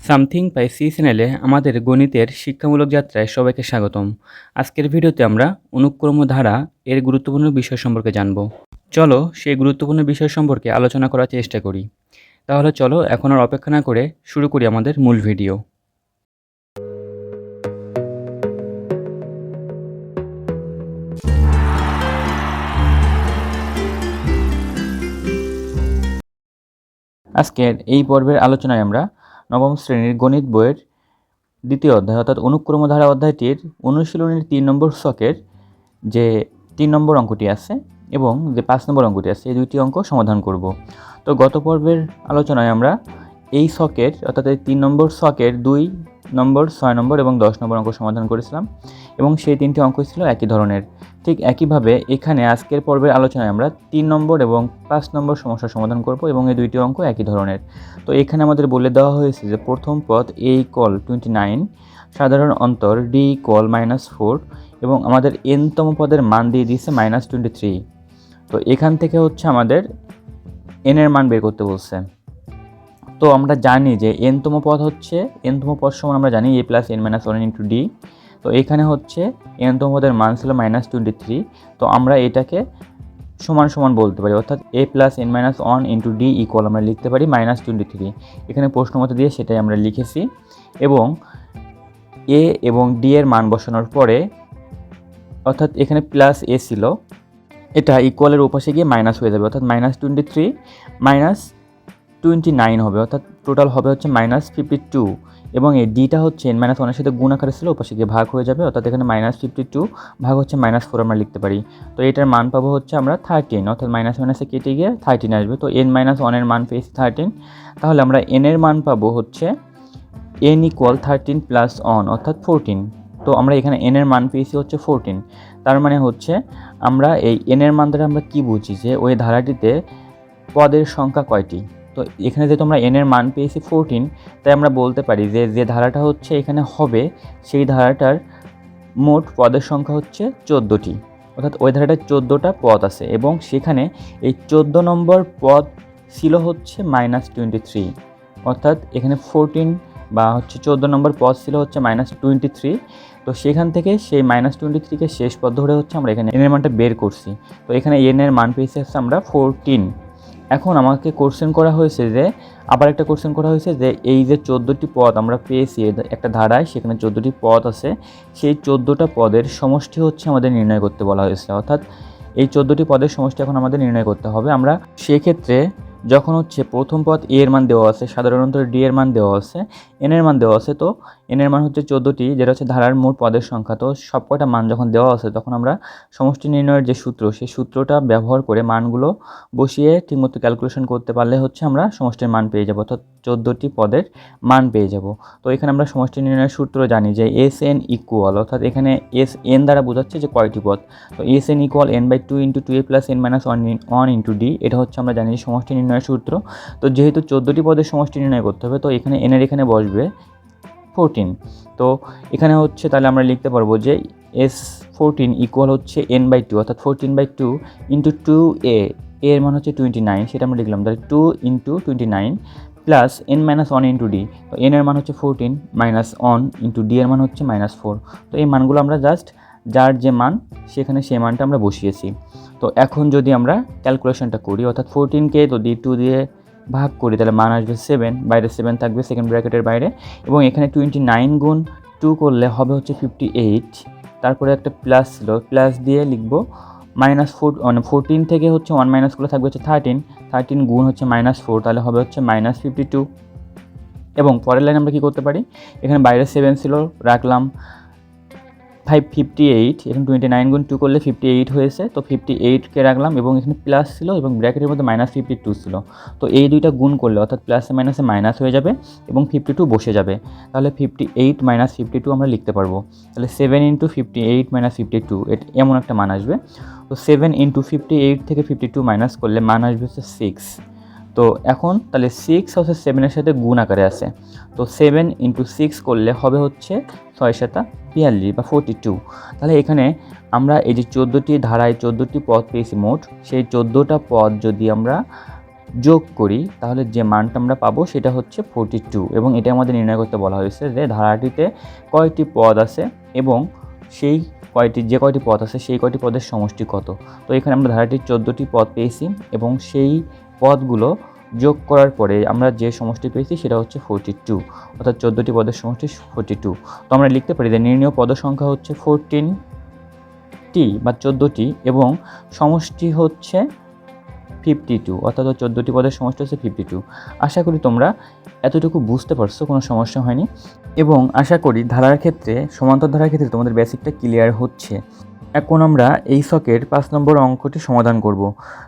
Something by C চ্যানেলে আমাদের গণিতের শিক্ষামূলক যাত্রায় সবাইকে স্বাগতম। আজকের ভিডিওতে আমরা অনুক্রম ধারা এর গুরুত্বপূর্ণ বিষয় সম্পর্কে জানব। চলো সেই গুরুত্বপূর্ণ বিষয় সম্পর্কে আলোচনা করার চেষ্টা করি। তাহলে চলো এখন আর অপেক্ষা না করে শুরু করি আমাদের মূল ভিডিও। আজকের এই পর্বের আলোচনায় আমরা নবম শ্রেণীর গণিত বইয়ের দ্বিতীয় অধ্যায় অর্থাৎ অনুক্রম ধারা অধ্যায়টির অনুশীলনীর ৩ নম্বর ছকের যে ৩ নম্বর অঙ্কটি আছে এবং যে ৫ নম্বর অঙ্কটি আছে এই দুইটি অঙ্ক সমাধান করব। তো গত পর্বের আলোচনায় আমরা এই ছকের অর্থাৎ এই ৩ নম্বর ছকের ২ নম্বর ৬ নম্বর এবং ১০ নম্বর অঙ্ক সমাধান করেছিলাম এবং সেই ৩টি অঙ্ক ছিল একই ধরনের। ঠিক একইভাবে এখানে আজকের পর্বের আলোচনায় আমরা ৩ নম্বর এবং ৫ নম্বর সমস্যার সমাধান করব এবং এই দুইটি অঙ্ক একই ধরনের। তো এখানে আমাদের বলে দেওয়া হয়েছে যে প্রথম পদ a = 29, সাধারণ অন্তর d = -4 এবং আমাদের n-তম পদের মান দিয়ে দিয়েছে -23। তো এখান থেকে হচ্ছে আমাদের n এর মান বের করতে বলছে। তো আমরা জানি যে n-তম পদ হচ্ছে n-তম পদ সমান আমরা জানি a + n - 1 * d। তো এখানে হচ্ছে n-তম পদের মান ছিল -23। তো আমরা এটাকে সমান সমান বলতে পারি অর্থাৎ a + n - 1 * d = আমরা লিখতে পারি -23। এখানে প্রশ্ন মতো দিয়ে সেটাই আমরা লিখেছি এবং a এবং d এর মান বসানোর পরে অর্থাৎ এখানে প্লাস a ছিল, এটা ইকুয়ালের ওপাশে গিয়ে মাইনাস হয়ে যাবে অর্থাৎ -23 - 29 হবে অর্থাৎ টোটাল হবে হচ্ছে -52 এবং এই ডিটা হচ্ছে n - 1 এর সাথে গুণ আকারে ছিল, ওপাশে গিয়ে ভাগ হয়ে যাবে অর্থাৎ এখানে -52 ভাগ হচ্ছে -4 আমরা লিখতে পারি। তো এটার মান পাবো হচ্ছে আমরা 13 অর্থাৎ মাইনাসে কেটে গিয়ে 13 আসবে। তো n - 1 এর মান পেয়েছি 13, তাহলে আমরা n এর মান পাবো হচ্ছে n = 13 + 1 অর্থাৎ 14। তো আমরা এখানে n এর মান পেয়েছি হচ্ছে 14। তার মানে হচ্ছে আমরা এই n এর মান দ্বারা আমরা কি বুঝি যে ওই ধারাটিতে পদের সংখ্যা কয়টি। তো এখানে যেহেতু আমরা n এর মান পেয়েছি 14, তাই আমরা বলতে পারি যে যে ধারাটা হচ্ছে এখানে হবে সেই ধারাটার মোট পদের সংখ্যা হচ্ছে 14টি অর্থাৎ ওই ধারাটায় 14টা পদ আছে এবং সেখানে এই 14 নম্বর পদ ছিল হচ্ছে -23 অর্থাৎ এখানে 14 বা হচ্ছে 14 নম্বর পদ ছিল হচ্ছে -23। তো সেখান থেকে সেই -23কে শেষ পদ ধরে হচ্ছে আমরা এখানে n এর মানটা বের করছি। তো এখানে n এর মান পেয়েছি হচ্ছে আমরা 14। এখন আমাকে কোশ্চেন করা হয়েছে যে আবার একটা কোশ্চেন করা হয়েছে যে এই যে 14টি পদ আমরা পেয়েছি একটা ধারায়, সেখানে 14টি পদ আছে, সেই 14টা পদের সমষ্টি হচ্ছে আমাদের নির্ণয় করতে বলা হয়েছে অর্থাৎ এই 14টি পদের সমষ্টি এখন আমাদের নির্ণয় করতে হবে। আমরা সেক্ষেত্রে যখন হচ্ছে প্রথম পদ a এর মান দেওয়া আছে, সাধারণত d এর মান দেওয়া আছে, n এর মান দেওয়া আছে, তো n এর মান হচ্ছে 14টি যেটা হচ্ছে ধারার মোট পদের সংখ্যা। তো সবকটা মান যখন দেওয়া আছে তখন আমরা সমষ্টি নির্ণয়ের যে সূত্র সেই সূত্রটা ব্যবহার করে মানগুলো বসিয়ে ঠিকমতো ক্যালকুলেশন করতে পারলে হচ্ছে আমরা সমষ্টির মান পেয়ে যাব অর্থাৎ 14টি পদের মান পেয়ে যাব। তো এখানে আমরা সমষ্টি নির্ণয়ের সূত্র জানি যে Sn = অর্থাৎ এখানে Sn দ্বারা বোঝাচ্ছে যে কয়টি পদ। তো Sn = n/2 * 2a + n - 1 * d, এটা হচ্ছে আমরা জানি সমষ্টি নির্ণয়ের সূত্র। তো যেহেতু 14টি পদের সমষ্টি নির্ণয় করতে হবে তো এখানে n এর এখানে বসবে 14। তো এখানে হচ্ছে তাহলে আমরা লিখতে পারবো যে S14 = হচ্ছে n/2 অর্থাৎ 14/2 * 2a, এর মান হচ্ছে 29, সেটা আমরা লিখলাম তাহলে 2 * 29 প্লাস n - 1 * d। তো n এর মান হচ্ছে 14 - 1 * d এর মান হচ্ছে -4। তো এই মানগুলো আমরা জাস্ট যার যে মান সেখানে সেই মানটা আমরা বসিয়েছি। তো এখন যদি আমরা ক্যালকুলেশনটা করি অর্থাৎ 14কে যদি 2 দিয়ে ভাগ করি তাহলে মান আসবে 7, বাইরে 7 থাকবে সেকেন্ড ব্র্যাকেটের বাইরে এবং এখানে 29 গুণ 2 করলে হবে হচ্ছে 58। তারপরে একটা প্লাস ছিল, প্লাস দিয়ে লিখবো -4 মানে 14 থেকে হচ্ছে 1 মাইনাস করলে থাকবে হচ্ছে 13 গুণ হচ্ছে -4 তাহলে হবে হচ্ছে -52। এবং পরের লাইন আমরা কি করতে পারি, এখানে বাইরে 7 ছিল রাখলাম 58, এখানে 29 গুণ 2 করলে 58 হয়েছে, তো 58কে রাখলাম এবং এখানে প্লাস ছিল এবং ব্র্যাকেটের মধ্যে -52 ছিল। তো এই দুইটা গুণ করলে অর্থাৎ প্লাসে মাইনাসে মাইনাস হয়ে যাবে এবং 52 বসে যাবে, তাহলে 58 - 52 আমরা লিখতে পারবো। তাহলে 7 × 58 - 52 এমন একটা মান আসবে। তো 7 × 58 থেকে 52 মাইনাস করলে মান আসবে হচ্ছে 6। তো এখন তাহলে 6 হচ্ছে 7 এর সাথে গুণ আকারে আছে, তো 7 × 6 করলে হবে হচ্ছে 6 × 7 = 42 বা 42। তাহলে এখানে আমরা এই যে 14টি ধারায় 14টি পদ পেয়েছি মোট, সেই 14টা পদ যদি আমরা যোগ করি তাহলে যে মানটা আমরা পাবো সেটা হচ্ছে 42 এবং এটা আমাদের নির্ণয় করতে বলা হয়েছে যে ধারাটিতে কয়টি পদ আছে এবং সেই যে কয়টি পদ আছে সেই কয়টি পদের সমষ্টি কত। তো এখানে আমরা ধারাটির 14টি পদ পেয়েছি এবং সেই পদগুলো যোগ করার পরে আমরা যে সমষ্টি পেয়েছি সেটা হচ্ছে 42, অর্থাৎ 14টি পদের সমষ্টি 42। তো আমরা লিখতে পারি যে নির্ণেয় পদ সংখ্যা হচ্ছে 14টি বা 14টি এবং সমষ্টি হচ্ছে 52, অর্থাৎ 14টি পদের সমষ্টি হচ্ছে 52। আশা করি তোমরা এতটুকু বুঝতে পারছো, কোনো সমস্যা হয়নি এবং আশা করি ধারার ক্ষেত্রে, সমান্তর ধারার ক্ষেত্রে তোমাদের বেসিকটা ক্লিয়ার হচ্ছে। এখন আমরা এই ছকের 5 নম্বর অঙ্কটি সমাধান করব।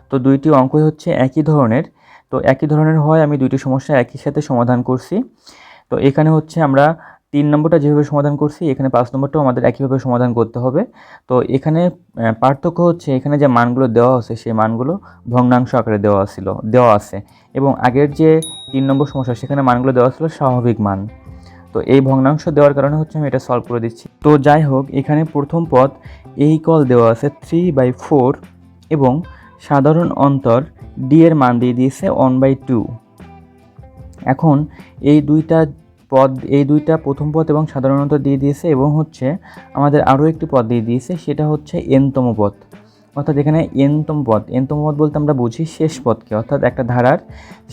তো দুইটি অঙ্কই হচ্ছে একই ধরনের, তো একই ধরনের হয় আমি দুইটি সমস্যা একই সাথে সমাধান করছি। তো এখানে হচ্ছে আমরা 3 নম্বরটা যেভাবে সমাধান করছি এখানে 5 নম্বরটাও আমাদের একইভাবে সমাধান করতে হবে। তো এখানে পার্থক্য হচ্ছে এখানে যে মানগুলো দেওয়া আছে সেই মানগুলো ভগ্নাংশ আকারে দেওয়া আছে এবং আগের যে 3 নম্বর সমস্যা সেখানে মানগুলো দেওয়া ছিল স্বাভাবিক মান। তো এই ভগ্নাংশ দেওয়ার কারণে হচ্ছে আমি এটা সলভ করে দিচ্ছি। তো যাই হোক, এখানে প্রথম পদ দেওয়া আছে 3/4 এবং সাধারণ অন্তর ডি এর মান দিয়ে দিয়েছে 1/2। এখন এই দুইটা প্রথম পদ এবং সাধারণ অন্তর দিয়ে দিয়েছে এবং হচ্ছে আমাদের আরও একটি পদ দিয়ে দিয়েছে, সেটা হচ্ছে এনতম পদ। অর্থাৎ এখানে এনতম পদ বলতে আমরা বুঝি শেষ পদকে, অর্থাৎ একটা ধারার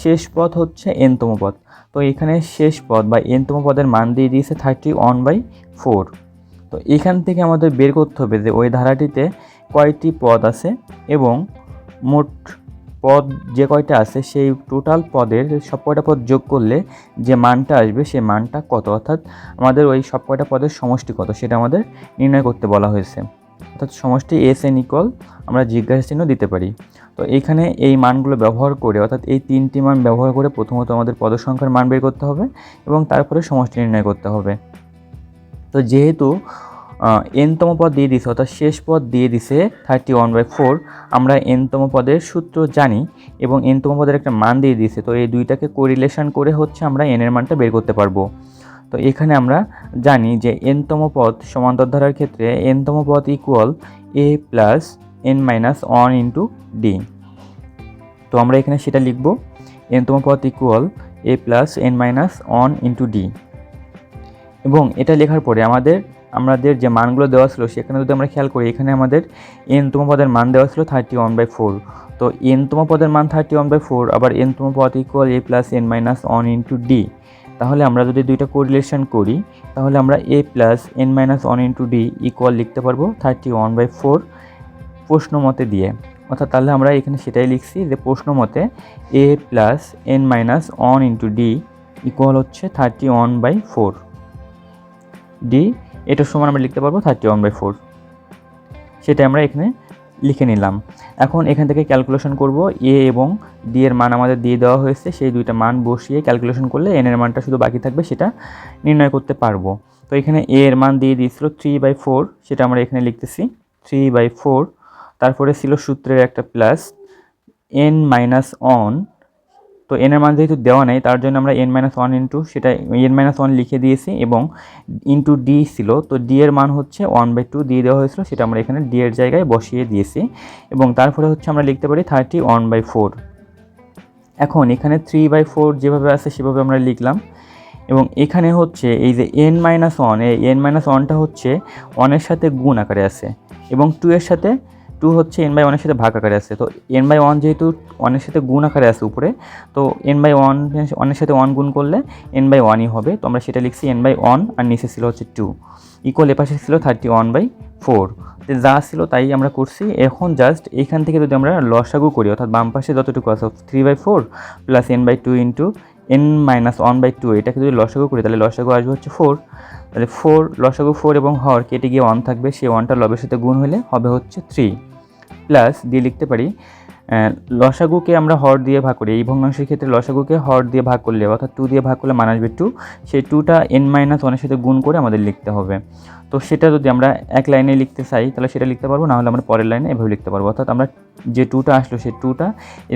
শেষ পদ হচ্ছে এনতম পদ। তো এখানে শেষ পদ বা এনতম পদের মান দিয়ে দিয়েছে 31/4। তো এখান থেকে আমাদের বের করতে হবে যে ওই ধারাটিতে কয়টি পদ আছে এবং মোট পদ যে কয়টা আছে সেই টোটাল পদের সব কয়টা পদ যোগ করলে যে মানটা আসবে সেই মানটা কত, অর্থাৎ আমাদের ওই সব কয়টা পদের সমষ্টি কত সেটা আমাদের নির্ণয় করতে বলা হয়েছে। অর্থাৎ সমষ্টি SN = আমরা জিজ্ঞাসা চিহ্ন দিতে পারি। তো এইখানে এই মানগুলো ব্যবহার করে, অর্থাৎ এই 3টি মান ব্যবহার করে প্রথমত আমাদের পদ সংখ্যার মান বের করতে হবে এবং তারপরে সমষ্টি নির্ণয় করতে হবে। তো যেহেতু এনতম পদ দিয়ে দিছে, অর্থাৎ শেষ পদ দিয়ে দিছে 31/4, আমরা এনতম পদের সূত্র জানি এবং এনতম পদের একটা মান দিয়ে দিছে। তো এই দুইটাকে কোরিলেশন করে হচ্ছে আমরা এন এর মানটা বের করতে পারবো। তো এখানে আমরা জানি যে এনতম পদ সমান্তর ধারার ক্ষেত্রে এনতম পদ = a + n - 1 × d। তো আমরা এখানে সেটা লিখব, এনতম পদ = a + n - 1 × d। এবং এটা লেখার পরে আমাদের যে মানগুলো দেওয়া ছিল সেখানে যদি আমরা খেয়াল করি, এখানে আমাদের এনতম পদের মান দেওয়া ছিল 31/4। তো এনতম পদের মান 31/4, আবার এনতম পদ = a + n - 1 × d। তাহলে আমরা যদি দুইটা কোরিলেশন করি তাহলে আমরা a + n - 1 × d = লিখতে পারবো 31/4 প্রশ্ন মতে দিয়ে। অর্থাৎ তাহলে আমরা এখানে সেটাই লিখছি যে প্রশ্ন মতে a + n - 1 × d = হচ্ছে 31/4 d। এটার সমান আমরা লিখতে পারবো 31/4। সেটা আমরা এখানে লিখে নিলাম। এখন এখান থেকে ক্যালকুলেশন করব, a এবং d এর মান আমাদের দিয়ে দেওয়া হয়েছে, সেই দুইটা মান বসিয়ে ক্যালকুলেশন করলে n এর মানটা শুধু বাকি থাকবে, সেটা নির্ণয় করতে পারবো। তো এখানে a এর মান দিয়ে দিয়েছিল 3/4, সেটা আমরা এখানে লিখতেছি 3/4। তারপরে ছিল সূত্রের একটা প্লাস n - 1। তো n এর মান যেহেতু দেওয়া নেই তার জন্য আমরা n - 1 সেটা n - 1 লিখে দিয়েছি এবং ইন্টু d ছিল, তো d এর মান হচ্ছে 1/2 দিয়ে দেওয়া হয়েছিল, সেটা আমরা এখানে d এর জায়গায় বসিয়ে দিয়েছি এবং তারপরে হচ্ছে আমরা লিখতে পারি 31/4। এখন এখানে 3/4 যেভাবে আছে সেভাবে আমরা লিখলাম এবং এখানে হচ্ছে এই যে n - 1, এই n - 1টা হচ্ছে 1 এর সাথে গুণ আকারে আছে এবং 2 এর সাথে 2 হচ্ছে n/1 এর সাথে ভাগ আকারে আছে। তো n/1 যেহেতু 1 এর সাথে গুণ আকারে আছে উপরে, তো n/1 1 এর সাথে 1 গুণ করলে n/1ই হবে। তো আমরা সেটা লিখছি n/1 আর নিচে ছিল হচ্ছে 2 = এপাশে ছিল 31/4। যা ছিল তাই আমরা করছি। এখন জাস্ট এইখান থেকে যদি আমরা লসাগু করি, অর্থাৎ বাম পাশে যতটুকু আছে 3/4 + n/2 × n - 1/2, এটাকে যদি লসাগু করি তাহলে লসাগু আসবে হচ্ছে 4। তাহলে 4 লসাগু 4 এবং হর কেটে গিয়ে 1 থাকবে, সেই 1টা লবের সাথে গুণ হলে হবে হচ্ছে 3 প্লাস দিয়ে লিখতে পারি লসাগুকে আমরা হর দিয়ে ভাগ করি। এই ভগ্নাংশের ক্ষেত্রে লসাগুকে হর দিয়ে ভাগ করলে, অর্থাৎ 2 দিয়ে ভাগ করলে মান আসবে 2, সেই 2টা n - 1 এর সাথে গুণ করে আমাদের লিখতে হবে। তো সেটা যদি আমরা এক লাইনে লিখতে চাই তাহলে সেটা লিখতে পারবো, না হলে আমরা পরের লাইনে এভাবে লিখতে পারবো। অর্থাৎ আমরা যে 2টা আসলো সেই 2টা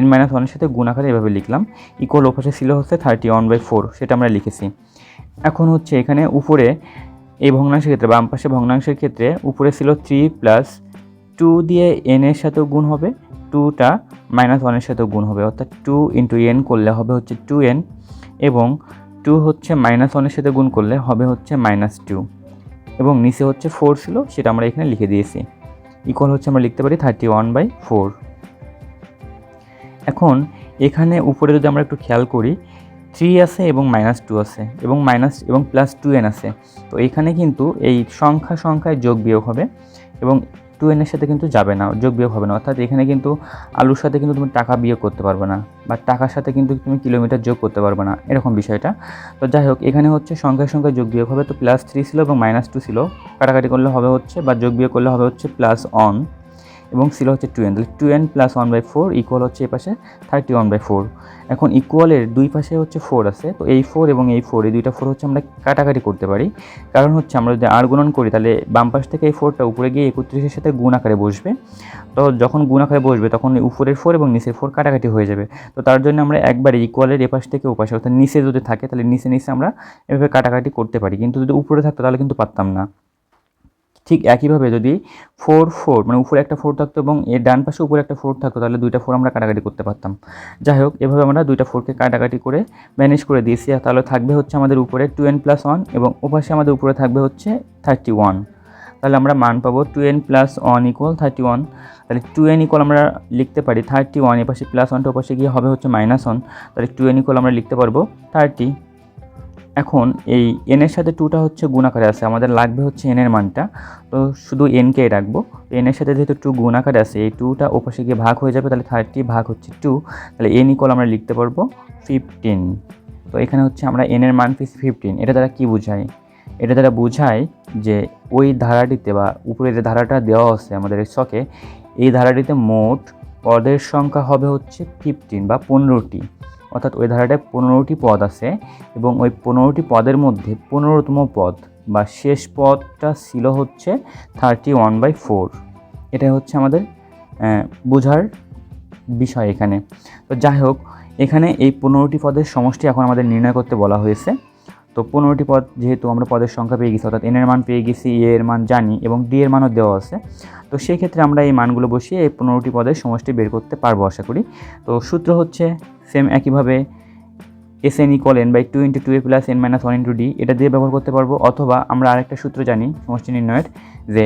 n - 1 এর সাথে গুণ আকারে এভাবে লিখলাম, = ওপাশে ছিল হচ্ছে 31/4, সেটা আমরা লিখেছি। এখন হচ্ছে এখানে উপরে এই ভগ্নাংশের ক্ষেত্রে, বাম পাশে ভগ্নাংশের ক্ষেত্রে উপরে ছিল 3 + 2 দিয়ে n এর সাথেও গুণ হবে, 2টা -1 এর সাথেও গুণ হবে, অর্থাৎ 2 × n করলে হবে হচ্ছে 2n, এবং 2 হচ্ছে -1 এর সাথে গুণ করলে হবে হচ্ছে -2, এবং নিচে হচ্ছে 4 ছিল, সেটা আমরা এখানে লিখে দিয়েছি। ইকুয়াল হচ্ছে আমরা লিখতে পারি 31/4। এখন এখানে উপরে যদি আমরা একটু খেয়াল করি, 3 আছে এবং -2 আছে এবং +2n আছে। তো এখানে কিন্তু এই সংখ্যায় যোগ বিয়োগ হবে এবং 2n এর সাথে কিন্তু যাবে না, যোগ বিয়োগ হবে না। অর্থাৎ এখানে কিন্তু আলুর সাথে কিন্তু তুমি টাকা বিয়োগ করতে পারবে না, বা টাকার সাথে কিন্তু তুমি কিলোমিটার যোগ করতে পারবে না, এরকম বিষয়টা। তো যাই হোক, এখানে হচ্ছে সংখ্যায় যোগ বিয়োগ হবে। তো +3 ছিল এবং -2 ছিল, কাটাকাটি করলে হবে হচ্ছে, বা যোগ বিয়োগ করলে হবে হচ্ছে +1, এবং ছিল হচ্ছে 2n। তাহলে 2n + 1/4 ইকুয়াল হচ্ছে এই পাশে 31/4। এখন ইকুয়ালের দুই পাশে হচ্ছে 4 আছে, তো এই 4 এবং এই 4, এই দুইটা 4 হচ্ছে আমরা কাটাকাটি করতে পারি। কারণ হচ্ছে আমরা যদি আর গুণন করি, তাহলে বাম পাশ থেকে এই 4টা উপরে গিয়ে 31-এর সাথে গুণ আকারে বসবে। তো যখন গুণ আকারে বসবে তখন উপরের 4 এবং নিচের 4 কাটাকাটি হয়ে যাবে। তো তার জন্য আমরা একবারে ইকুয়ালের এপাশ থেকে ওপাশে, অর্থাৎ নিচে যদি থাকে তাহলে নিচে আমরা এভাবে কাটাকাটি করতে পারি, কিন্তু যদি উপরে থাকতো তাহলে কিন্তু পারতাম না। ঠিক একইভাবে যদি 4 মানে উপরে একটা 4 থাকতো এবং এর ডান পাশে উপরে একটা 4 থাকতো, তাহলে দুইটা 4 আমরা কাটাকাটি করতে পারতাম। যাই হোক, এভাবে আমরা দুইটা 4কে কাটাকাটি করে ম্যানেজ করে দিয়েছি। আর তাহলে থাকবে হচ্ছে আমাদের উপরে 2n + 1 এবং ওপাশে আমাদের উপরে থাকবে হচ্ছে 31। তাহলে আমরা মান পাবো 2n + 1 = 31। তাহলে 2n = আমরা লিখতে পারি 31, এপাশে +1টা ওপাশে গিয়ে হবে হচ্ছে -1, তাহলে 2n = আমরা লিখতে পারবো 30। এখন এই n এর সাথে 2টা হচ্ছে গুণ আকারে আছে, আমাদের লাগবে হচ্ছে n এর মানটা। তো শুধু n-কেই রাখবো। n এর সাথে যেহেতু 2 গুণ আকারে আছে, এই 2টা ওপাশে গিয়ে ভাগ হয়ে যাবে, তাহলে 30 ভাগ হচ্ছে 2, তাহলে n = আমরা লিখতে পারবো 15। তো এখানে হচ্ছে আমরা n এর মান পেয়েছি 15। এটা দ্বারা কি বোঝায়? এটা দ্বারা বোঝায় যে ওই ধারাটিতে, বা উপরে যে ধারাটা দেওয়া আছে আমাদের এই ছকে, এই ধারাটিতে মোট পদের সংখ্যা হবে হচ্ছে 15 বা 15টি। অর্থাৎ ওই ধারাটায় 15টি পদ আছে এবং ওই 15টি পদের মধ্যে 15তম পদ বা শেষ পদটা ছিল হচ্ছে 31/4। এটাই হচ্ছে আমাদের বোঝার বিষয় এখানে। তো যাই হোক, এখানে এই 15টি পদের সমষ্টি এখন আমাদের নির্ণয় করতে বলা হয়েছে। তো 15টি পদ যেহেতু আমরা পদের সংখ্যা পেয়ে গেছি, অর্থাৎ n এর মান পেয়ে গেছি, a এর মান জানি এবং d এর মানও দেওয়া আছে। তো সেই ক্ষেত্রে আমরা এই মানগুলো বসিয়ে এই 15টি পদের সমষ্টি বের করতে পারবো আশা করি। তো সূত্র হচ্ছে সেম একইভাবে Sn = n/2 × 2a + n - 1 × d, এটা দিয়ে ব্যবহার করতে পারবো। অথবা আমরা আরেকটা সূত্র জানি সমষ্টি নির্ণয়ের, যে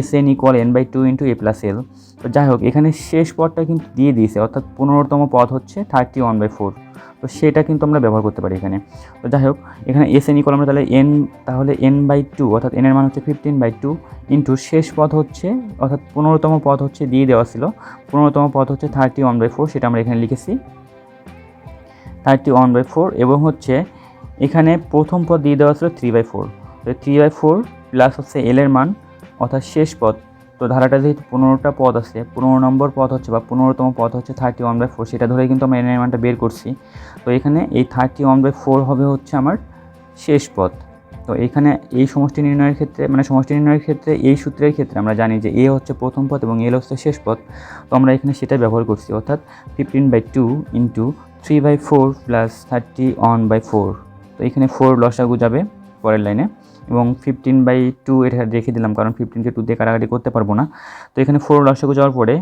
Sn = n/2 × a + l। তো যাই হোক, এখানে শেষ পদটা কিন্তু দিয়ে দিয়েছে, অর্থাৎ 15তম পদ হচ্ছে 31/4। তো সেটা কিন্তু আমরা ব্যবহার করতে পারি এখানে। তো যাই হোক, এখানে Sn = আমরা তাহলে n/2, অর্থাৎ n এর মান হচ্ছে 15/2 ইন্টু শেষ পদ হচ্ছে, অর্থাৎ 15তম পদ হচ্ছে দিয়ে দেওয়া ছিল, 15তম পদ হচ্ছে 31/4, সেটা আমরা এখানে লিখেছি 31/4। এবং হচ্ছে এখানে প্রথম পদ দিয়ে দেওয়া ছিল 3/4, তো 3/4 প্লাস হচ্ছে l এর মান, অর্থাৎ শেষ পদ। তো ধারাটা যেহেতু 15টা পদ আছে, 15 নম্বর পদ হচ্ছে বা 15তম পদ হচ্ছে 31/4, সেটা ধরে কিন্তু আমরা n এর মানটা বের করছি। তো এখানে এই 31/4 হবে হচ্ছে আমার শেষ পদ। তো এখানে এই সমষ্টি নির্ণয়ের ক্ষেত্রে, মানে সমষ্টি নির্ণয়ের ক্ষেত্রে এই সূত্রের ক্ষেত্রে আমরা জানি যে a হচ্ছে প্রথম পদ এবং l হচ্ছে শেষ পদ। তো আমরা এখানে সেটাই ব্যবহার করছি, অর্থাৎ 15/2 × 3/4 + 31/4। তো এখানে 4 লসাগু যাবে পরের লাইনে, এবং 15/2 এটা রেখে দিলাম, কারণ 15কে 2 দিয়ে কাটাকাটি করতে পারবো না। তো এখানে 4 লসাগু যাওয়ার পরে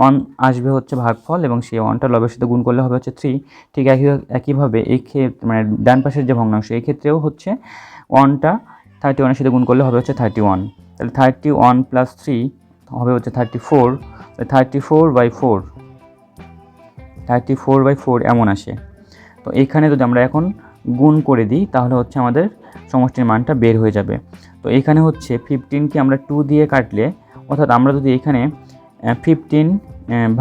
1 আসবে হচ্ছে ভাগফল, এবং সেই 1টা লবের সাথে গুণ করলে হবে হচ্ছে 3। ঠিক একইভাবে এই মানে ডান পাশের যে ভগ্নাংশ, এই ক্ষেত্রেও হচ্ছে 1টা 31-এর সাথে গুণ করলে হবে হচ্ছে 31। তাহলে 31 + 3 হবে হচ্ছে 34, 34/4 এমন আসে। তো এখানে যদি আমরা এখন গুণ করে দিই, তাহলে হচ্ছে আমাদের সমষ্টির মানটা বের হয়ে যাবে। তো এখানে হচ্ছে 15কে আমরা 2 দিয়ে কাটলে, অর্থাৎ আমরা যদি এখানে 15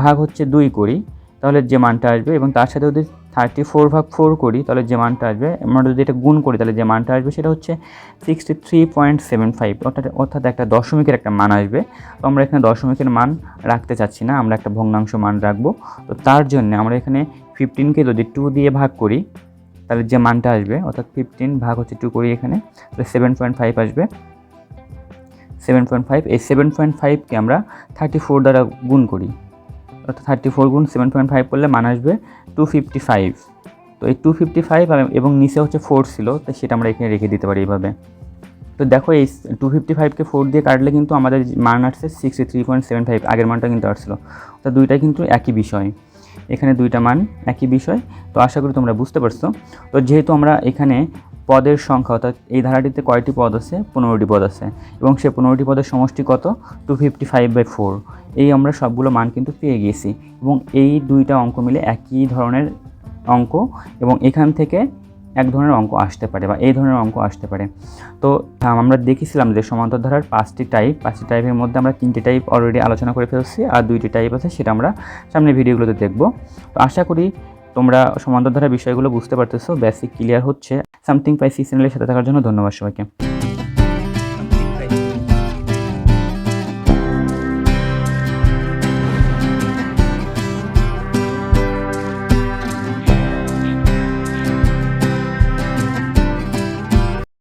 ভাগ হচ্ছে 2 করি, তাহলে যে মানটা আসবে, এবং তার সাথে যদি 34/4 করি, তাহলে যে মানটা আসবে, আমরা যদি এটা গুণ করি তাহলে যে মানটা আসবে সেটা হচ্ছে 63.75, অর্থাৎ একটা দশমিকের একটা মান আসবে। তো আমরা এখানে দশমিকের মান রাখতে চাচ্ছি না, আমরা একটা ভগ্নাংশ মান রাখবো। তো তার জন্য আমরা এখানে 15কে যদি 2 দিয়ে ভাগ করি, তাহলে যে মানটা আসবে, অর্থাৎ 15 ভাগ হচ্ছে 2 করি এখানে, তাহলে 7.5 আসবে। 7.5, এই 7.5কে আমরা 34 দ্বারা গুণ করি, অর্থাৎ 34 × 7.5 করলে মান আসবে 255। তো এই 255 এবং নিচে হচ্ছে 4 ছিল, তো সেটা আমরা এখানে রেখে দিতে পারি এইভাবে। তো দেখো এই 255কে 4 দিয়ে কাটলে কিন্তু আমাদের মান আসছে 63.75, আগের মানটা কিন্তু আসছিল। তো দুইটাই কিন্তু একই বিষয়, এখানে দুইটা মান একই বিষয়। তো আশা করি তোমরা বুঝতে পারছো। তো যেহেতু আমরা এখানে পদের সংখ্যা, অর্থাৎ এই ধারাটিতে কয়টি পদ আছে, 15টি পদ আছে, এবং সে 15টি পদের সমষ্টি কত, 255/4। এই আমরা সবগুলো মান কিন্তু পেয়ে গিয়েছি, এবং এই দুইটা অঙ্ক মিলে একই ধরনের অঙ্ক, এবং এখান থেকে এক ধরনের অঙ্ক আসতে পারে বা এই ধরনের অঙ্ক আসতে পারে। তো আমরা দেখেছিলাম যে সমান্তর ধারার 5টি টাইপের মধ্যে আমরা 3টি টাইপ অলরেডি আলোচনা করে ফেলছি, আর 2টি টাইপ আছে, সেটা আমরা সামনের ভিডিওগুলোতে দেখব। তো আশা করি তোমরা সমান্তর ধারার বিষয়গুলো বুঝতে পারতেছো, বেসিক ক্লিয়ার হচ্ছে। সামথিং পাইসি চ্যানেলের সাথে থাকার জন্য ধন্যবাদ সবাইকে।